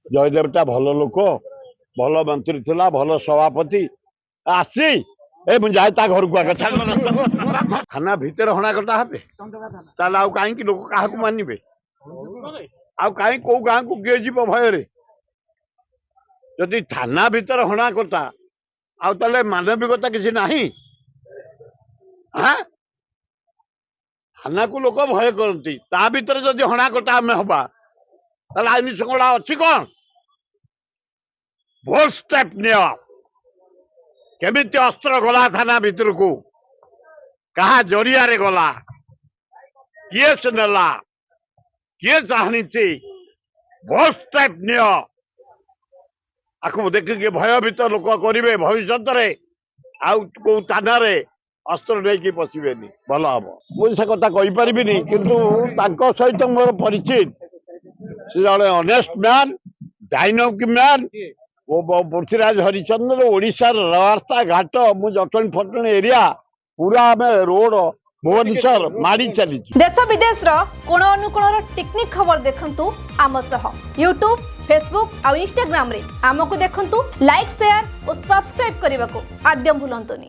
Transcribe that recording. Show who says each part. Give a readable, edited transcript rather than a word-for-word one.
Speaker 1: जयदेवटा भल लोक भल मंत्री थिला भल सभापति आसी ए मुझे जाए घर को आगे थाना भितर हଣା कटा हे ताल आउ कहीं लोक क्या मानवे आउ कहीं कौ गाँ को किए जीव भय जदि थाना भितर हଣା कटा आउ ताले मानविकता किसी नहीं थाना को लोक भय करती ता भीतर जदि हଣା कटा आम हवा ताले आईन श्रृंखला अच्छी कौन भोट स्टेप नियो केमिति अस्त्र गला थाना भीतर को कहा जरिया रे गला किए से नेला किए चाहनी भोट स्टेप नियो आखु देखिए भयभीत लोक करेंगे भविष्य आउ को थाना अस्त्र नहीं पशे भल हम मुझे कथा कहीपरि किंतु सहित मोर परिचित से जड़े ऑनेस्ट मैन डायनामिक मैन वो पृथ्वीराज हरिचंद्र ओडिशा रास्ता घाट मु जटणी फटणी एरिया पूरा आम रोड भुवनेश्वर माड़ी चली
Speaker 2: देश विदेश कोण अनुकोण टेक्निक खबर देखंतु आम सह यूट्यूब फेसबुक और इंस्टाग्राम रे आमको देखंतु लाइक शेयर और सब्सक्राइब करने को आद्यम भूलंतुनी।